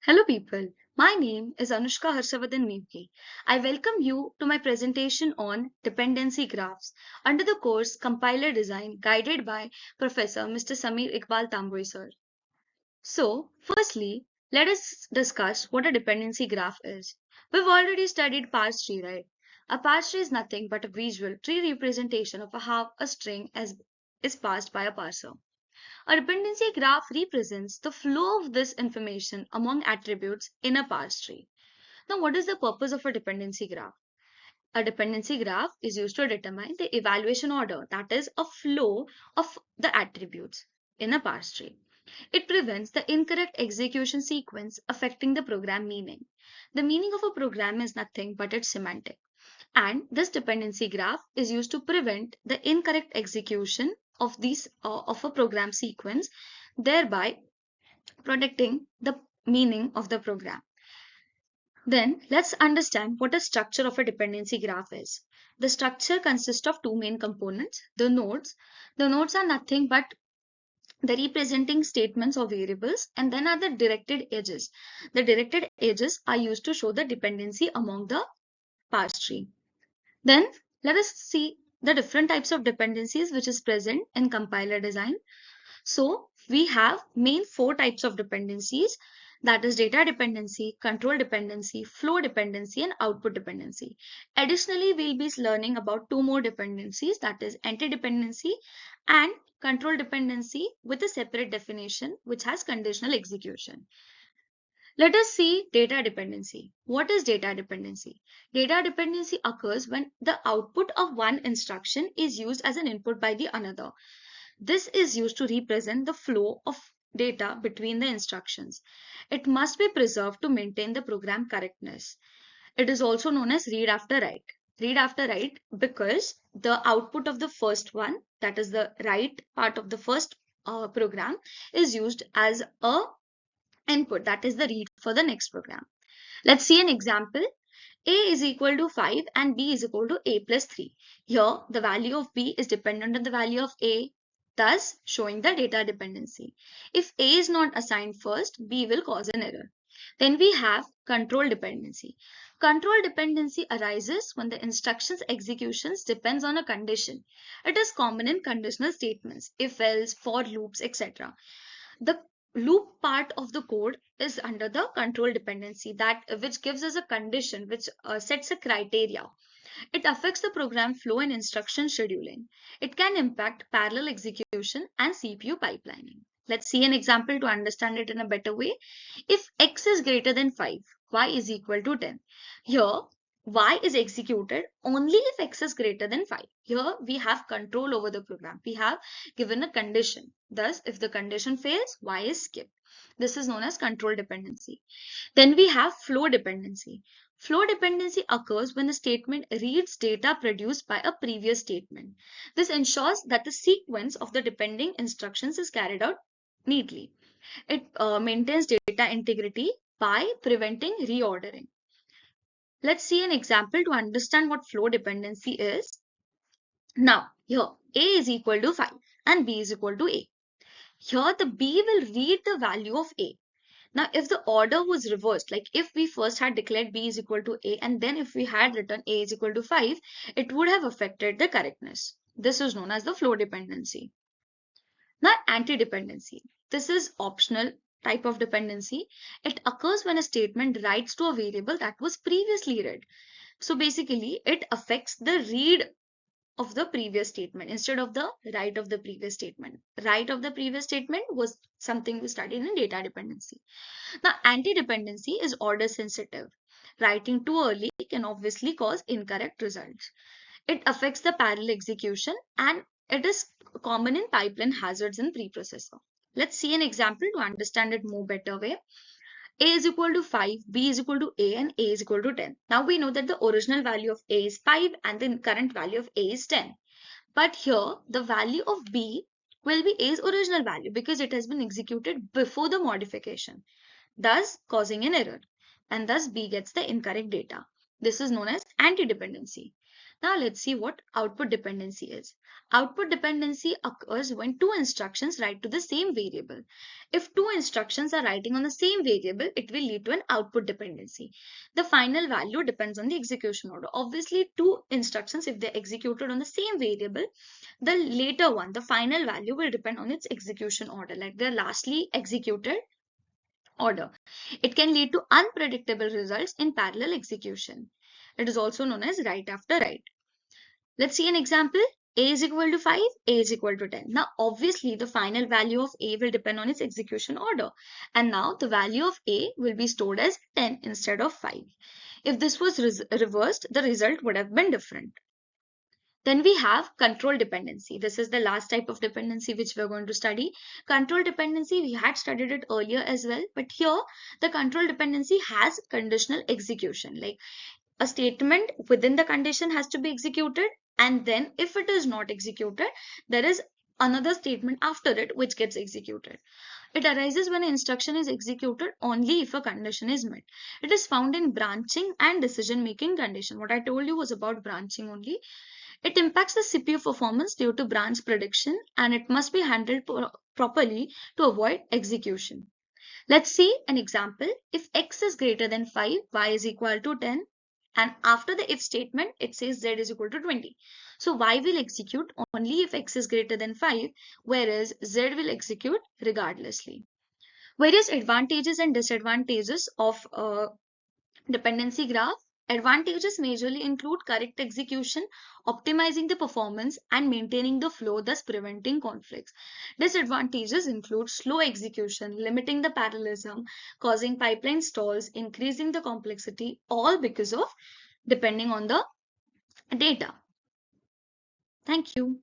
Hello people, my name is Anushka Harshavardhan Mevki. I welcome you to my presentation on dependency graphs under the course Compiler Design guided by Professor Mr. Sameer Iqbal Tamboi sir. So, firstly, let us discuss what a dependency graph is. We've already studied parse tree, right? A parse tree is nothing but a visual tree representation of how a string is parsed by a parser. A dependency graph represents the flow of this information among attributes in a parse tree. Now, what is the purpose of a dependency graph? A dependency graph is used to determine the evaluation order, that is, a flow of the attributes in a parse tree. It prevents the incorrect execution sequence affecting the program meaning. The meaning of a program is nothing but its semantic. And this dependency graph is used to prevent the incorrect execution of a program sequence, thereby protecting the meaning of the program. Then let's understand what a structure of a dependency graph is. The structure consists of two main components, the nodes. The nodes are nothing but the representing statements or variables, and then are the directed edges. The directed edges are used to show the dependency among the parse tree. Then let us see the different types of dependencies which is present in compiler design. So we have main four types of dependencies, that is data dependency, control dependency, flow dependency, and output dependency. Additionally, we'll be learning about two more dependencies, that is anti-dependency and control dependency with a separate definition which has conditional execution. Let us see data dependency. What is data dependency? Data dependency occurs when the output of one instruction is used as an input by the another. This is used to represent the flow of data between the instructions. It must be preserved to maintain the program correctness. It is also known as read after write. Read after write because the output of the first one, that is the write part of the first program, is used as a input, that is the read for the next program. Let's see an example. A is equal to 5 and B is equal to A plus 3. Here, the value of B is dependent on the value of A, thus showing the data dependency. If A is not assigned first, B will cause an error. Then we have control dependency. Control dependency arises when the instructions executions depends on a condition. It is common in conditional statements, if else, for loops, etc. The loop part of the code is under the control dependency, that which gives us a condition which sets a criteria. It affects the program flow and instruction scheduling. It can impact parallel execution and CPU pipelining. Let's see an example to understand it in a better way. If x is greater than 5, y is equal to 10. Here, y is executed only if x is greater than 5. Here, we have control over the program. We have given a condition. Thus, if the condition fails, y is skipped. This is known as control dependency. Then we have flow dependency. Flow dependency occurs when a statement reads data produced by a previous statement. This ensures that the sequence of the depending instructions is carried out neatly. It maintains data integrity by preventing reordering. Let's see an example to understand what flow dependency is. Now, here A is equal to 5 and B is equal to A. Here the B will read the value of A. Now, if the order was reversed, like if we first had declared B is equal to A and then if we had written A is equal to 5, it would have affected the correctness. This is known as the flow dependency. Now, anti-dependency. This is optional type of dependency. It occurs when a statement writes to a variable that was previously read. So basically, it affects the read of the previous statement instead of the write of the previous statement. Write of the previous statement was something we studied in data dependency. Now, anti-dependency is order sensitive. Writing too early can obviously cause incorrect results. It affects the parallel execution and it is common in pipeline hazards in preprocessor. Let's see an example to understand it more better way. A is equal to 5, B is equal to A, and A is equal to 10. Now we know that the original value of A is 5 and the current value of A is 10. But here the value of B will be A's original value because it has been executed before the modification, thus causing an error. And thus B gets the incorrect data. This is known as anti-dependency. Now let's see what output dependency is. Output dependency occurs when two instructions write to the same variable. If two instructions are writing on the same variable, it will lead to an output dependency. The final value depends on the execution order. Obviously, two instructions, if they're executed on the same variable, the later one, the final value, will depend on its execution order, like the lastly executed order. It can lead to unpredictable results in parallel execution. It is also known as write after write. Let's see an example. A is equal to 5, A is equal to 10. Now, obviously, the final value of A will depend on its execution order. And now the value of A will be stored as 10 instead of 5. If this was reversed, the result would have been different. Then we have control dependency. This is the last type of dependency which we are going to study. Control dependency, we had studied it earlier as well, but here the control dependency has conditional execution. Like a statement within the condition has to be executed, and then if it is not executed, there is another statement after it which gets executed. It arises when an instruction is executed only if a condition is met. It is found in branching and decision making condition. What I told you was about branching only. It impacts the CPU performance due to branch prediction, and it must be handled properly to avoid execution. Let's see an example. If x is greater than 5, y is equal to 10, and after the if statement, it says z is equal to 20. So y will execute only if x is greater than 5, whereas z will execute regardlessly. Various advantages and disadvantages of dependency graph. Advantages majorly include correct execution, optimizing the performance, and maintaining the flow, thus preventing conflicts. Disadvantages include slow execution, limiting the parallelism, causing pipeline stalls, increasing the complexity, all because of depending on the data. Thank you.